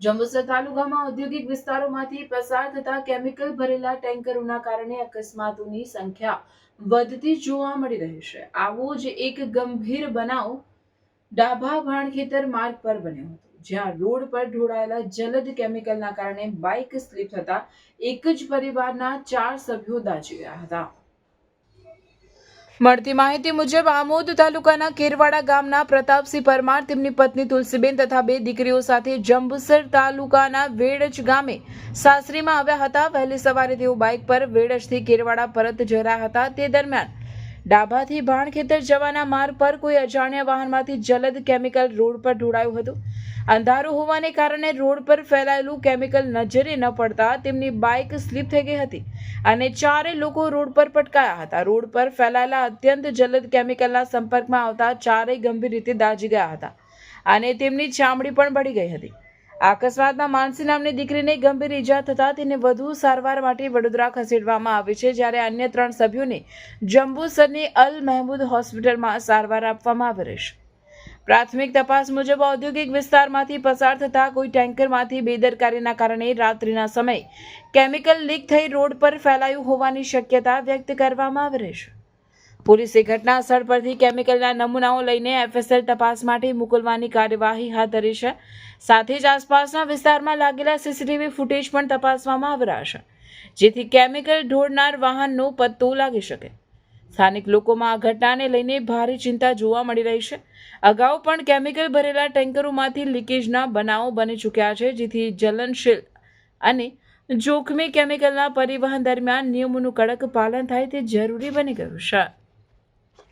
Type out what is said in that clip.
જંબુસર તાલુકામાં ઔદ્યોગિક વિસ્તારોમાંથી પસાર થતા કેમિકલ ભરેલા ટેન્કરોના કારણે અકસ્માતોની સંખ્યા વધતી જોવા મળી રહી છે। આવો જ એક ગંભીર બનાવ ડાભા ભાણખેતર માર્ગ પર બન્યો હતો, જ્યાં રોડ પર ઢોળાયેલા જલદ કેમિકલના કારણે બાઇક સ્લીપ થતા એક જ પરિવારના 4 સભ્યો દાઝી ગયા હતા। મળતી માહિતી મુજબ આમોદ તાલુકાના કેરવાડા ગામના પ્રતાપસિંહ પરમાર તેમની પત્ની તુલસીબેન તથા 2 દીકરીઓ સાથે જંબુસર તાલુકાના વેડજ ગામે સાસરીમાં આવ્યા હતા। વહેલી સવારે તેઓ બાઇક પર વેડજથી કેરવાડા પરત જઈ રહ્યા હતા। તે દરમિયાન ડાભાથી ભાણખેતર જવાના માર્ગ પર કોઈ અજાણ્યા વાહનમાંથી જલદ કેમિકલ રોડ પર ઢોળાયું હતું। અંધારું હોવાને કારણે રોડ પર ફેલાયેલું કેમિકલ નજરે ન પડતા તેમની બાઇક સ્લીપ થઈ ગઈ હતી અને 4 લોકો રોડ પર પટકાયા હતા। રોડ પર ફેલાયેલા અત્યંત જલદ કેમિકલના સંપર્કમાં આવતા 4 ગંભીર રીતે દાઝી ગયા હતા અને તેમની ચામડી પણ બળી ગઈ હતી। આ અકસ્માતમાં માનસી નામની દીકરીને ગંભીર ઈજા થતા તેને વધુ સારવાર માટે વડોદરા ખસેડવામાં આવી છે, જ્યારે અન્ય 3 સભ્યોને જંબુસરની અલ મહેમૂદ હોસ્પિટલમાં સારવાર આપવામાં આવી રહી છે। પ્રાથમિક તપાસ મુજબ ઔદ્યોગિક વિસ્તારમાંથી પસાર થતા કોઈ ટેન્કરમાંથી બેદરકારીના કારણે રાત્રિના સમયે કેમિકલ લીક થઈ રોડ પર ફેલાયું હોવાની શક્યતા વ્યક્ત કરવામાં આવી રહી છે। પોલીસે ઘટના સ્થળ પરથી કેમિકલના નમૂનાઓ લઈને એફએસએલ તપાસ માટે મોકલવાની કાર્યવાહી હાથ ધરી છે। સાથે જ આસપાસના વિસ્તારમાં લાગેલા સીસીટીવી ફૂટેજ પણ તપાસવામાં આવી રહ્યા છે, જેથી કેમિકલ ઢોળનાર વાહનનો પત્તો લાગી શકે। સ્થાનિક લોકોમાં આ ઘટનાને લઈને ભારે ચિંતા જોવા મળી રહી છે। અગાઉ પણ કેમિકલ ભરેલા ટેન્કરોમાંથી લીકેજના બનાવો બની ચૂક્યા છે, જેથી જ્વલનશીલ અને જોખમી કેમિકલના પરિવહન દરમિયાન નિયમોનું કડક પાલન થાય તે જરૂરી બની ગયું છે।